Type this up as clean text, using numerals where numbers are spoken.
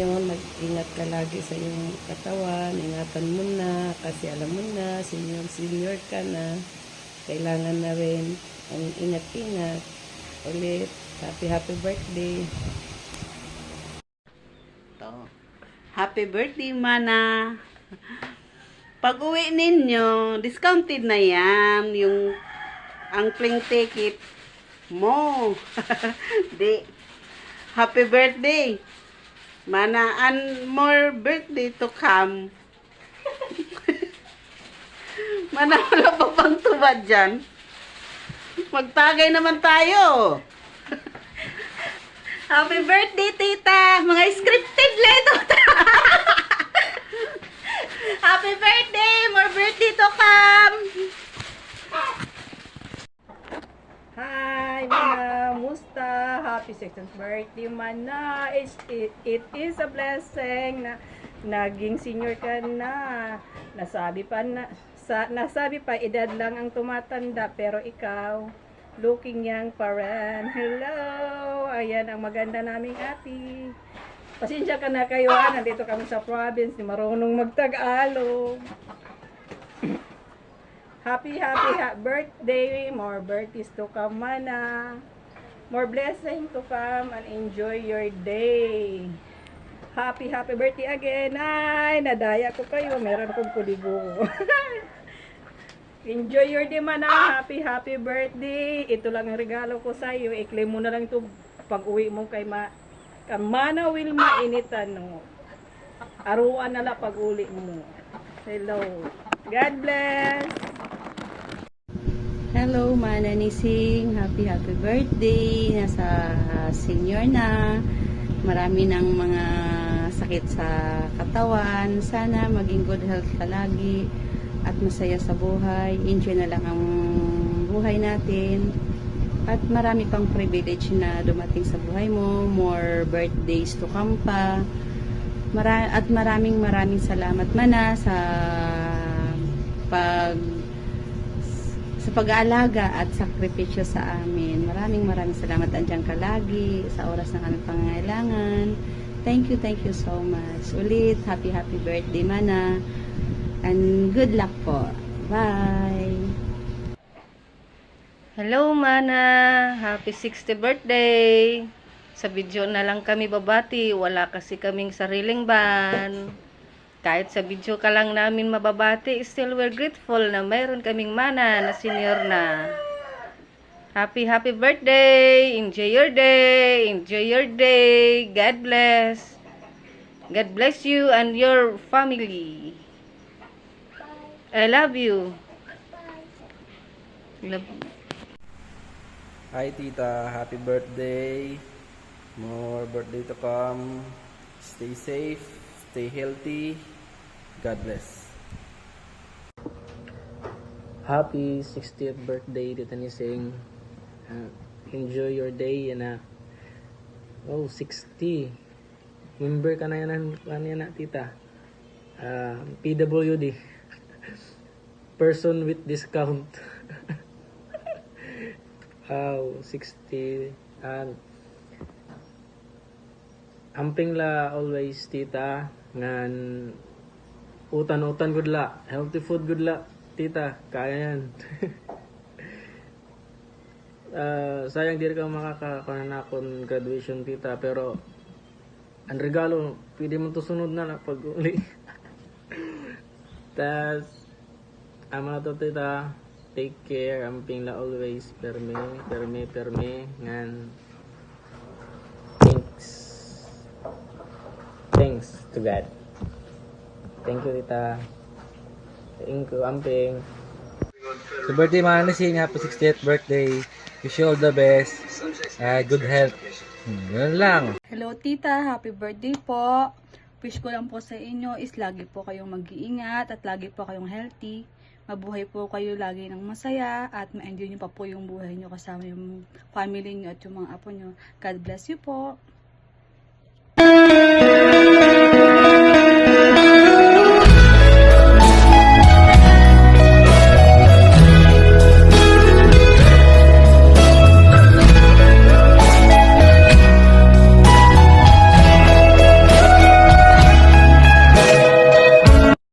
ngayon, mag-ingat ka lagi sa iyong katawan. Ingatan mo na kasi alam mo na, senior ka na. Kailangan na rin ang ingat-ingat. Ulit, happy birthday. Happy birthday, Mana. Pag uwi ninyo, discounted na yan. Ang plane ticket mo. Di. Happy birthday. Mana, and more birthday to come. Mana, wala pa bang tubad dyan? Magtagay naman tayo. Happy birthday, tita! Mga scripted lang ito. Happy birthday! More birthday to come! Hi, Mana! Musta? Happy 6th birthday, Mana! It is a blessing na naging senior ka na. Nasabi pa, edad lang ang tumatanda, pero ikaw, looking young pa rin. Hello! Ayan ang maganda naming ate. Pasensya ka na kayo, nandito kami sa province, ni marunong magtagalog. Happy birthday, more birthdays to come, Mana. More blessing to come and enjoy your day. Happy birthday again. Ay, nadaya ko kayo. Meron akong kuligo. Enjoy your day, Mana. Happy birthday. Ito lang ang regalo ko sa iyo. I-claim mo na lang ito pag uwi mo kay Mana Wilma initan. No? Aruan na lang pag uli mo. Hello. God bless. Hello, Mana Nising. Happy birthday. Nasa senior na. Marami ng mga sakit sa katawan. Sana maging good health ka lagi at masaya sa buhay. Enjoy na lang ang buhay natin. At marami pang privilege na dumating sa buhay mo. More birthdays to come pa. At maraming salamat, Mana, sa pag-aalaga at sakripisyo sa amin. Maraming salamat. Andiyan ka lagi sa oras ng aming pangangailangan. Thank you so much. Ulit, happy birthday, Mana. And good luck po. Bye! Hello, Mana! Happy 60th birthday! Sa video na lang kami babati. Wala kasi kaming sariling ban. Kahit sa video ka lang namin mababati, still we're grateful na mayroon kaming Mana na senior na. Happy birthday! Enjoy your day! Enjoy your day! God bless! God bless you and your family. I love you. Love you. Hi tita, happy birthday. More birthday to come. Stay safe, stay healthy. God bless. Happy 60th birthday, Tita Nising. Enjoy your day and 60. Member ka na yan na tita. PWD. Person with discount. 60. Amping la always tita ngan utan good la, healthy food good la tita, kaya yan. Sayang di ka makakakanakon graduation tita, pero ang regalo pwede mo to sunod na pag uli. Tas ama to tita, take care, amping la always, perme ngan thanks to God. Thank you tita. Thank you amping. Happy birthday, Mana Nising. Happy 60th birthday. Wish you all the best. Good health. Ganun lang. Hello tita, happy birthday po. Wish ko lang po sa inyo is lagi po kayong mag-iingat at lagi po kayong healthy. Mabuhay po kayo lagi ng masaya at ma-enjoy nyo pa po yung buhay nyo kasama yung family nyo at yung mga apo nyo. God bless you po.